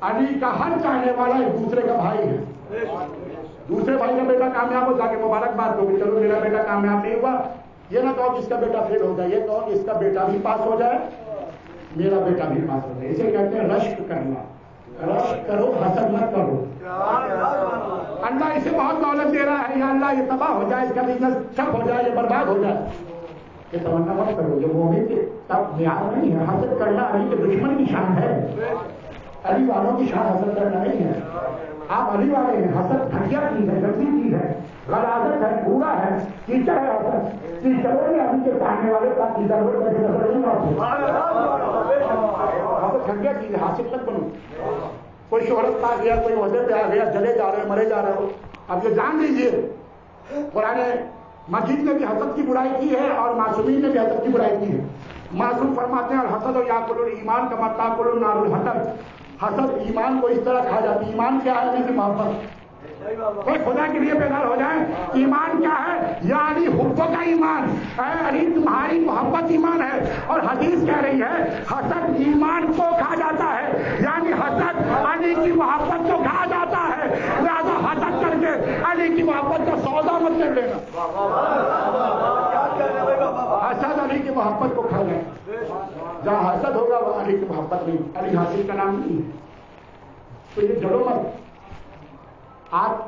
S1: علی کا ہر چاہنے والا ایک دوسرے کا بھائی ہے۔ دوسرے بھائی کا بیٹا کامیاب ہو جا کے مبارکباد دو کہ چلو میرا بیٹا کامیاب نہیں ہوا، یہ نہ کہو کہ اس کا بیٹا فیل ہو جائے، یہ کہو کہ اس کا بیٹا بھی پاس ہو جائے، میرا بیٹا بھی پاس ہو جائے۔ اسے کہتے ہیں رشک کرنا۔ رشک کرو، حسد مت کرو۔ اللہ اسے بہت دولت دے رہا ہے، یا اللہ یہ تباہ ہو جائے، اس کا بزنس ٹھپ ہو جائے، یہ برباد ہو جائے، یہ تمنا مت کرو۔ جو مومن کے تب معیار نہیں ہے۔ حسد کرنا علی کے دشمن کی شان ہے، علی والوں کی شان حسد کرنا نہیں ہے۔ آپ علی والے ہیں، حسد گھٹیا چیز ہے، گندی چیز ہے، غلاظت ہے، برا ہے، کیچڑ ہے حسد۔ کیچڑوں میں علی کے چاہنے والے کا کیچڑ ہو کیسے نظر نہیں حسد گھٹیا چیز ہے، حاسد مت بنو۔ کوئی شہرت پا گیا، کوئی عہدے پہ آ گیا، جلے جا رہے مرے جا رہے ہو، اب یہ جان لیجیے قرآن مجید نے بھی حسد کی برائی کی ہے اور معصومین نے بھی حسد کی برائی کی ہے۔ معصوم فرماتے ہیں الحسد یاکل الایمان کما تاکل النار الحطب۔ حسد ایمان کو اس طرح کھا جاتی ہے۔ ایمان کیا ہے؟ کی محبت۔ کوئی خدا کے لیے بیدار ہو جائے، ایمان کیا ہے؟ یعنی حب کا ایمان، اے علی تمہاری محبت ایمان ہے۔ اور حدیث کہہ رہی ہے حسد ایمان کو کھا جاتا ہے، یعنی حسد علی کی محبت کو کھا جاتا ہے، لہذا حسد کر کے علی کی محبت کا سودا مت کر لینا۔ حسد علی کی محبت کو کھا جائے، جہاں حسد ہوگا وہ علی کی محبت نہیں، علی حاصل کا نام نہیں ہے۔ تو یہ جڑو مت۔ آپ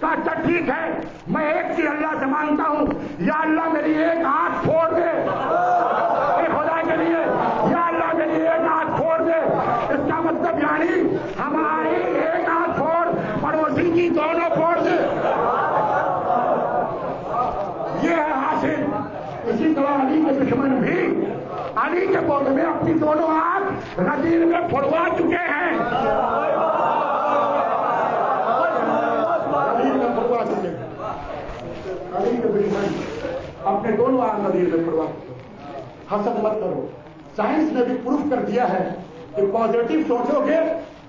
S1: کہا اچھا ٹھیک ہے، میں ایک چیز اللہ سے مانگتا ہوں، یا اللہ میری ایک ہاتھ پھوڑ دے، خدا کے لیے یا اللہ میری ایک ہاتھ پھوڑ دے۔ اس کا مطلب یعنی ہماری ایک ہاتھ پھوڑ، پڑوسی کی دونوں پھوڑ دے۔ یہ ہے حاصل۔ اسی طرح علی کے دشمن بھی علی کے پودے میں اپنی دونوں ہاتھ غدیر میں پھڑوا چکے ہیں، علی کے دشمن اپنے دونوں ہاتھ غدیر میں پھڑوا چکے۔ حسد مت کرو، سائنس نے بھی پروف کر دیا ہے کہ پازیٹو سوچو گے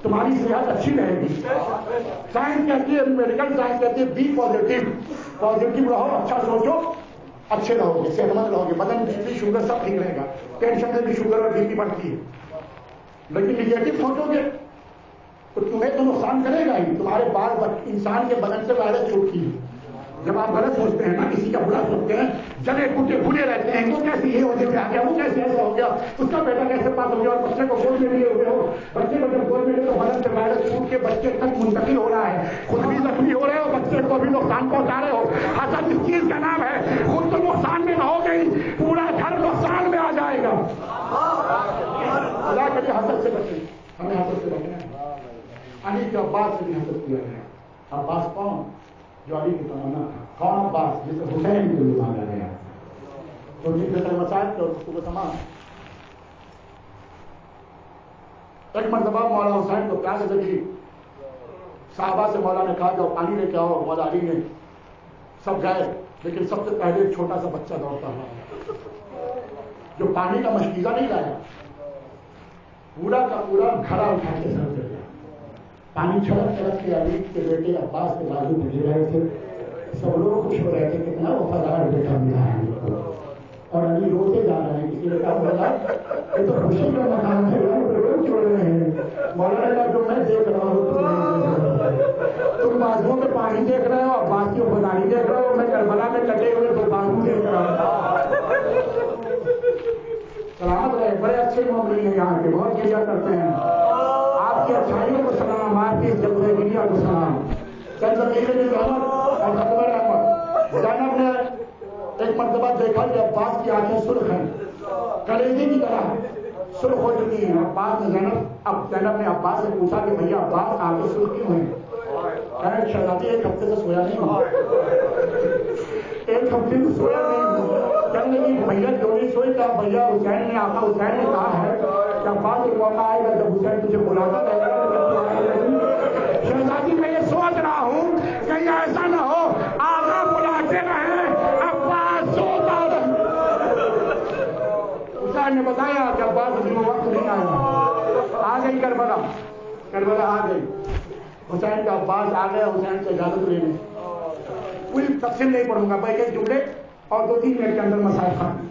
S1: تمہاری صحت اچھی رہے گی۔ سائنس کہتی ہے، میڈیکل سائنس کہتی ہے بی پازیٹو، پازیٹو رہو، اچھا سوچو، اچھے رہو گے، صحت مند رہو گے، بدن بی پی شوگر سب ٹھیک رہے گا۔ ٹینشن سے بھی شوگر اور بی پی بڑھتی ہے، لیکن نگیٹو سوچو گے تو تمہیں تو نقصان کرے گا ہی۔ تمہارے بال انسان کے بدن سے وائرس چھوٹتی ہے۔ جب آپ غلط سوچتے ہیں نا، کسی کا برا سوچتے ہیں، جگہ ٹوٹے بھولے رہتے ہیں، وہ کیسے یہ ہو گیا، وہ کیسے ایسا ہو گیا، اس کا بیٹا کیسے پاس ہو گیا، اور بچے کو گود میں لیے ہوئے ہو، بچے کو جب گود میں لیے تو بدن سے وائرس چھوٹ کے بچے تک منتقل ہو رہا ہے، خود بھی زخمی ہو رہے ہو، بچے کو بھی نقصان پہنچا رہے ہو۔ حسد اس چیز کا نام ہے، خود تو نقصان میں نہ ہو گئی، پورا گھر نقصان میں آ جائے گا۔ اللہ کے لیے حسد سے بچے، ہمیں حسد سے بچنا ہے۔ علی کے عباس سے بھی حسد کیا گیا۔ عباس کون؟ جو علی کی تمنا تھا۔ کون عباس؟ جسے حسین کو بھی مانا گیا، تو جن کے مسائل کے اور کو تمام۔ ایک مرتبہ مولا حسین کو پیاس لگی، صحابہ سے مولا نے کہا جو پانی لے کے آؤ۔ مولا علی نے سب گئے، لیکن سب سے پہلے ایک چھوٹا سا بچہ دوڑتا ہوا جو پانی کا مشکیزہ نہیں لایا، پورا کا پورا گھڑا اٹھا کے سر دے گیا۔ پانی چھڑک چھڑک کے علی کے بیٹے عباس کے بازو میں گر رہے تھے۔ سب لوگ خوش ہو رہے تھے، کتنا وفادار بیٹا ملا ہے، اور علی روتے جا رہے ہیں۔ کسی نے کہا مولا یہ تو خوشی کا مقام ہے، لوگ چھوڑ رہے ہیں۔ مولا نے کہا جو میں دیکھ رہا ہوں تم بازوؤں میں پانی دیکھ رہے ہو، عباس کی وفاداری دیکھ رہے ہو، میں کربلا میں کٹے ہوئے تو بازو دیکھ رہا ہوں۔ سلامت رہے، بڑے اچھے معاملے ہیں یہاں کے، بہت کیا کرتے ہیں۔ آپ کی اچھائیوں کو سلام، آپ کی جلدیوں کو سلام۔ چند زمینیں بھی رحمت اور خطبہ رحمت۔ زینب نے ایک مرتبہ دیکھا کہ عباس کی آنکھیں سرخ ہیں، کلیجے کی طرح سرخ ہو چکی ہیں۔ عباس نے زینب نے عباس سے پوچھا کہ بھیا عباس آنکھیں سرخ کیوں ہیں؟ شہزادی ایک ہفتے سے سویا نہیں ہوں، ایک ہفتے سے سویا نہیں ہوں۔ کہنے لگی بھیا کیوں نہیں سوئی؟ کہا بھیا حسین نے آقا حسین نے کہا ہے کہ عباس ایک موقع آئے گا جب حسین تجھے بلاتا رہے گا۔ شہزادی میں یہ سوچ رہا ہوں کہیں ایسا نہ ہو آقا بلاتے رہے عباس سوتا رہے۔ حسین نے بتایا کہ عباس ابھی وہ وقت نہیں آیا۔ آ گئی کربلا آ گئی، حسین کا عباس آ گیا حسین سے اجازت لینے۔ پوری تفصیل نہیں پڑھوں گا، بھائی ایک جملے اور 2-3 منٹ کے اندر مسائل ختم۔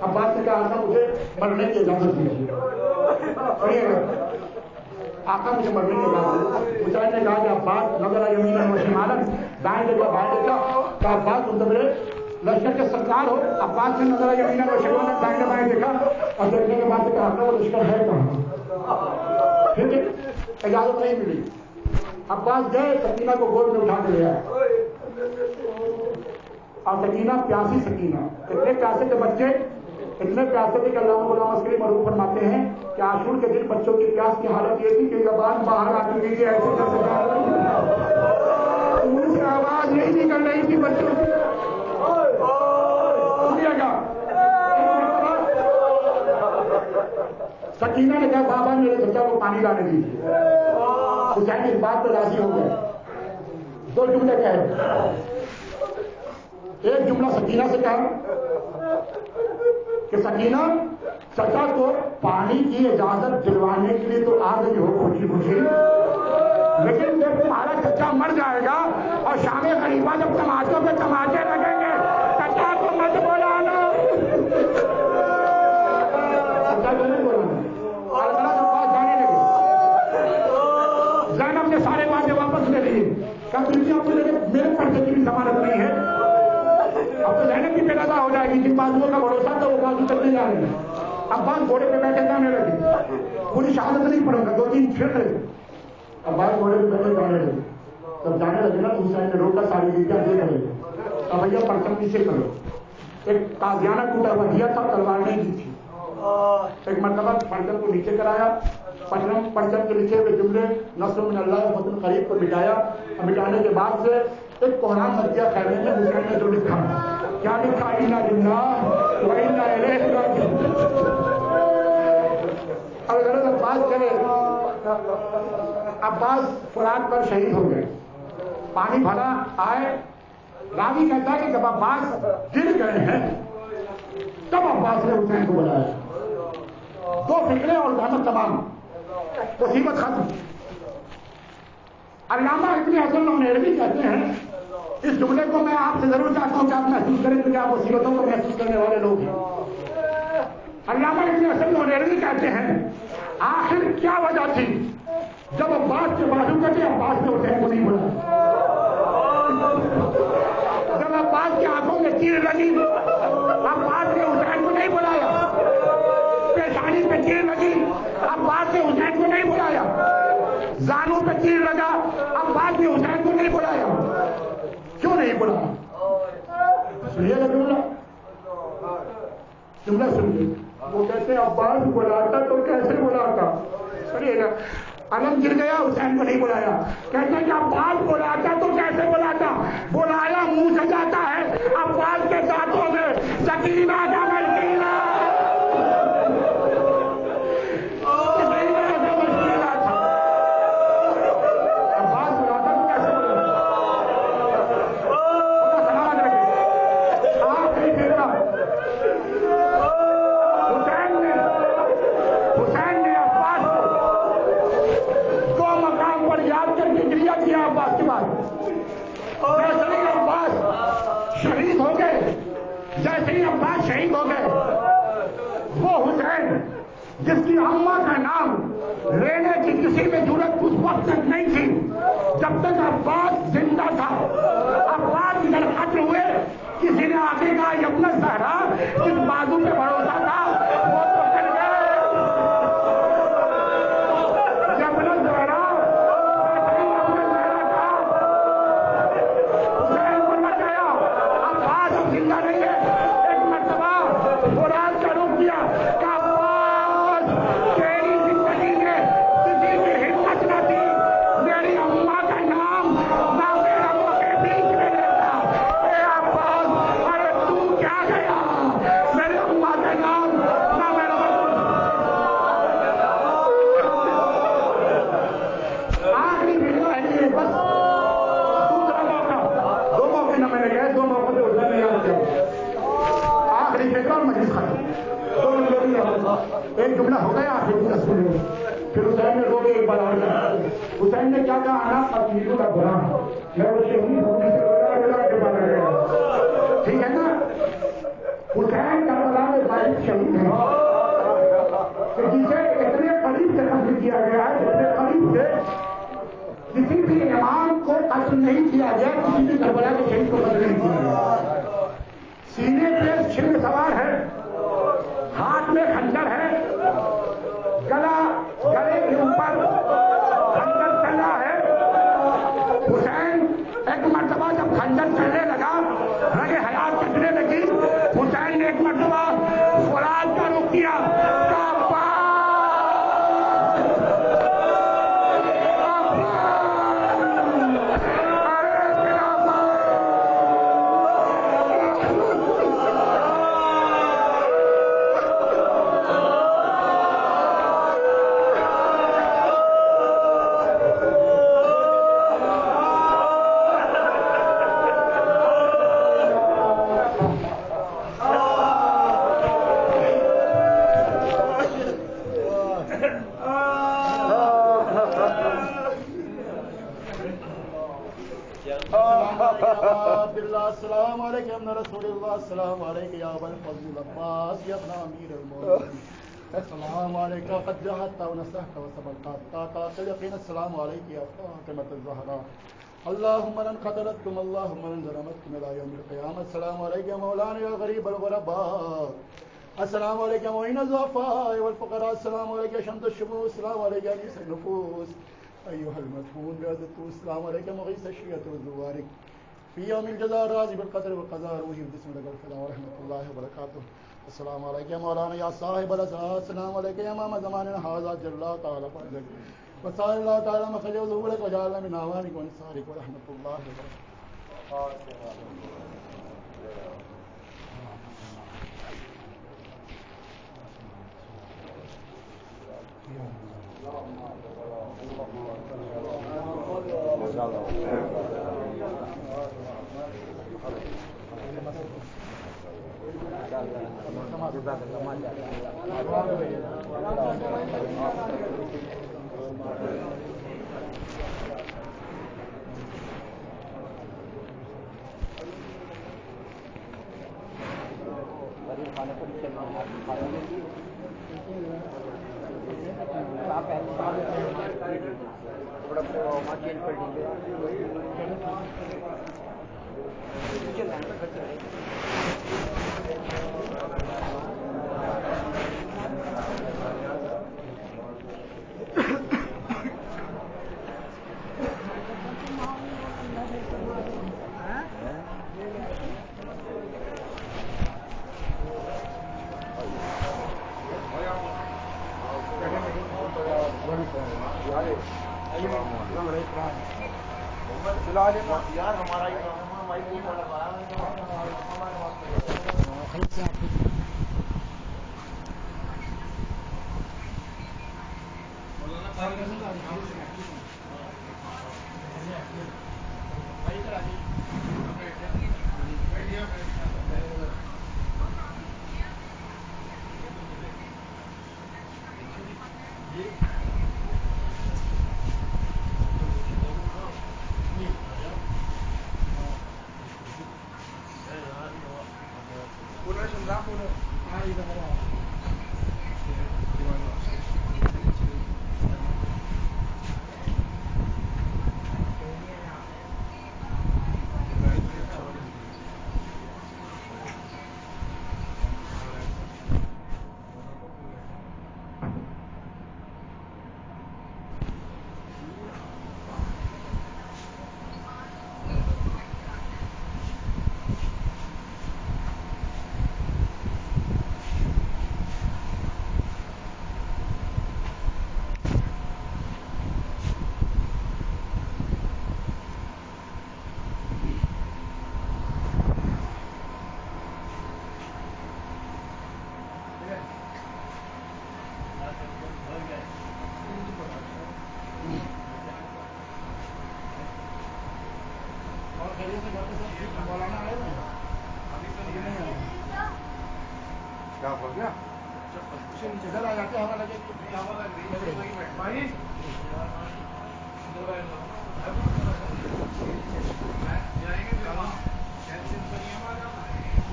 S1: عباس نے کہا آقا مجھے مرنے کی اجازت دیجیے، آقا مجھے مرنے کی اجازت۔ حسین نے کہا کہ عباس نظر یمین و شمالا، دائیں دیکھا بائیں دیکھا، کہ عباس تم تو میرے لشکر کے سردار ہو۔ عباس نے نظر یمین و شمالا، دائیں بائیں دیکھا، اور دیکھنے کے بعد کہا وہ لشکر ہے کہاں؟ ٹھیک ہے، اجازت نہیں ملی۔ عباس گئے، سکینہ کو گود میں اٹھا کے لے آئے، اور سکینہ پیاسی سکینہ، اتنے پیاسے تھے بچے، اتنے پیاسے تھے کہ اللہ غلام عسکری معروف فرماتے ہیں کہ عاشور کے دن بچوں کی پیاس کی حالت یہ تھی کہ زبان باہر آ چکی تھی، ایسے جیسے منہ سے آواز نہیں نکل رہی تھی بچوں کی۔ سکینہ نے کہا بابا میرے بچہ کو پانی لانے دیجیے۔ حسین اس بات پہ راضی ہو گئے۔ 2 جملے کہے، ایک جملہ سکینہ سے کہا کہ سکینہ چچا کو پانی کی اجازت دلوانے کے لیے تو آ گئی ہو خوشی خوشی، لیکن جب تمہارا چچا مر جائے گا اور شام غریبہ جب تماچوں پہ تماچے لگیں گے چچا کو مت بلانا۔ چچا کو نہیں بلانا۔ زینب نے سارے وعدے واپس لے لیے، کہا میرے پردے کی بھی ضمانت نہیں ہے، اب تو زینب کی پیدا ہو جائے گی، جن بازوؤں کا بھروسہ تھا وہ بازو چلتے جا رہے ہیں۔ عباس گھوڑے پہ بیٹھے جانے لگے، پوری شہادت نہیں پڑھوں گا، 2-3 پھر رہے، عباس گھوڑے پہ بیٹھے جانے لگے۔ جب جانے لگے نا تو حسین نے روکا ساری چیزیں دے کرے اب بھیا پرچم پیچھے کرو. ایک قاضیانہ ٹوٹا ہوا دیا تھا, تلوار نہیں دی تھی. ایک مرتبہ پرچم کو نیچے کرایا, پرچم کے لکھے ہوئے جملے نصر من اللہ فتح قریب کو مٹایا. مٹانے کے بعد سے ایک کوہرام مچ گیا خیمے میں. حسین نے جو لکھا, کیا لکھا, انا للہ و انا الیہ راجعون. اب اگر عباس کرے, عباس فرات پر شہید ہو گئے. پانی بھرا آئے, راوی کہتا ہے کہ جب عباس گر گئے ہیں تب عباس نے حسین کو بلایا. 2 فکریں اور زحمت تمام, مصیبت ختم. علامہ ابن حجر النویری کہتے ہیں اس جملے کو میں آپ سے ضرور چاہتا ہوں کہ آپ محسوس کریں کیونکہ آپ مصیبتوں کو محسوس کرنے والے لوگ ہیں. علامہ ابن حجر النویری کہتے ہیں آخر کیا وجہ تھی جب عباس کے بازو کٹے عباس نے حسین کو نہیں بلایا. جب عباس کی آنکھوں میں تیر لگی عباس نے حسین کو نہیں بلایا. پیشانی پہ تیر لگی عباس نے حسین کو نہیں بلایا. زانوں پہ تیر لگا عباس نے حسین کو نہیں بلایا. کیوں نہیں بلایا؟ سنیے گا جملہ سنیے. وہ کہتے ہیں عباس بلاتا تو کیسے بلاتا. سنیے گا, علم گر گیا حسین کو نہیں بلایا. کہتے ہیں کہ عباس بلاتا تو کیسے بلاتا. بلایا منہ سے جاتا ہے, عباس کے دانتوں میں سکینہ کا مشکینہ. جس کی اماں کا نام لینے کی کسی میں ضرورت اس وقت تک نہیں تھی جب تک عباس زندہ تھا. عباس جب قتل ہوئے کسی نے آگے کہا ابن زہرا جس بازو پہ بھروسہ تھا وہ تو چل گئے. ابن زہرا حسین کو بچایا. عباس اب زندہ نہیں ہے. ایک مرتبہ مراد کا رخ کیا کہ ایک جملہ ہو گیا. پھر حسین نے رو کے ایک بار اور کہا. حسین نے کیا کہا, آنا اپنی کا برا میں وہ شہید ہونے سے بڑا کے بارے میں. ٹھیک ہے نا. حسین کربلا میں واحد شہید ہے کہ جسے اتنے قریب سے قتل کیا گیا ہے, اتنے قریب سے کسی بھی امام کو قتل نہیں کیا گیا, کسی بھی کربلا کے شہید کو قتل نہیں کیا گیا. سینے پہ چھل سوار ہے, ہاتھ میں خنجر ہے, گلے کے اوپر خنجر چلا ہے. حسین ایک مرتبہ جب خنجر چلنے لگا رگے حیات کٹنے لگی. حسین نے ایک مرتبہ فرات کا رخ کیا. السلام علیکم رسول اللہ. السلام علیکم یا ابا الفضل العباس یا ابن امیر المؤمنین. السلام علیکم قد جاءت ونصحت وصبرت قاتل یقین. السلام علیکم یا فاطمۃ الزہرا. اللهم من قدرتكم اللهم من ظلمتكم الى يوم القيامه. السلام علیکم مولانا یا غریب الغرباء. السلام علیکم معین الضعفاء والفقراء. السلام علیکم شمس الشموس. السلام علیکم انیس النفوس.
S2: أيها المدفون بعزة والسلام عليك مغيث الشيعة والزوارق في يوم الجزاء الرازي بالقدر والقضاء روحي بسم الله والسلام ورحمة الله وبركاته. السلام عليك يا مولانا يا صاحب الأسرار. السلام عليك يا إمام زماننا هذا جل الله تعالى فضلك وصلى الله تعالى مخرج وظهورك وجعلنا من أعوانك وانصارك ورحمة الله وبركاته.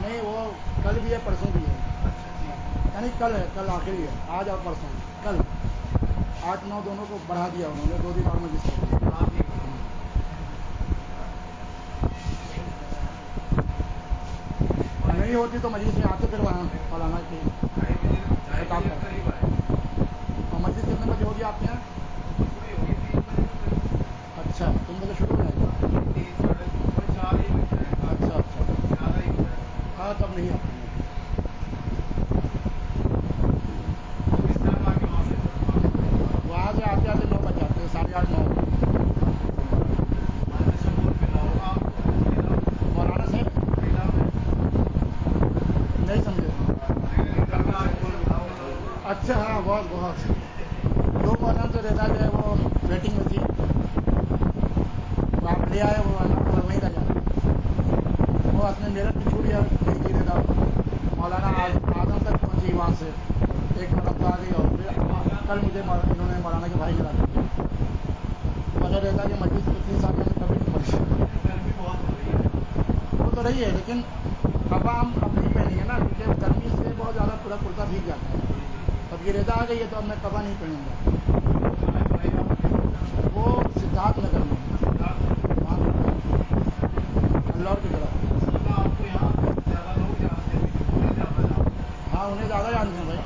S2: نہیں وہ کل بھی ہے پرسوں بھی ہے یعنی کل ہے کل آخری ہے آج اور پرسوں کل 8-9 دونوں کو بڑھا دیا انہوں نے 2 دن اور مجلس کر نہیں ہوتی تو مجلس میں آتے پھر وہاں مولانا کی خطاب کرتے اور مجلس کتنے بجے ہوگی آپ کے یہاں؟ اچھا 3 بجے شروع ہو جائے گا. اچھا ہاں تب نہیں آتے وہاں سے آتے 9 بج جاتے ہیں 8:30 9. مولانا سے نہیں سمجھے. اچھا ہاں بہت 2 مولانا سے رہتا جو ہے وہ ویٹنگ میں تھی وہ آپ لے آئے وہ وہیں رہ جاتے وہ اپنے میرٹ کی چھوڑی نہیں جی رہتا مولانا آدم تک پہنچی وہاں سے 1 منٹ آ گئی اور پھر کل مجھے انہوں نے مولانا کے بھائی ملا دیا مگر رہتا کہ مجلس اتنی سال میں کبھی نہیں پڑھی وہ تو رہی ہے لیکن اب ہم اب نہیں پہنیں گے نا کیونکہ گرمی سے بہت زیادہ پورا کرتا بھیگ جاتا ہے. اب یہ رضا آ گئی ہے تو اب میں کبا نہیں پہنوں گا. وہ سدھارتھ نگر میں اللہ کی طرف. ہاں انہیں زیادہ جانتے ہیں بھائی.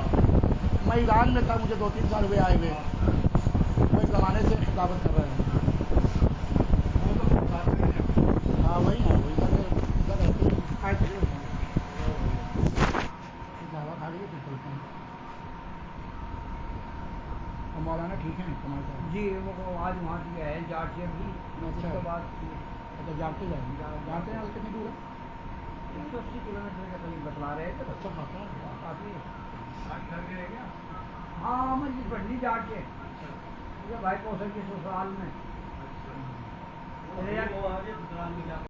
S2: میں ایران میں تھا مجھے 2-3 سال ہوئے آئے ہوئے وہ ایک زمانے سے خطابت کر رہا ہے
S3: آج وہاں سے گئے ہیں جاٹ سے ابھی اس کے بعد
S2: اچھا جاتے جائیں جاتے ہیں کتنی دور ہے
S3: 180 کلومیٹر کے قریب بتلا رہے تھے
S2: اچھا خاصا
S3: کافی ہاں مسجد پڑھنی جاٹ کے بھائی کوسل کے سسرال میں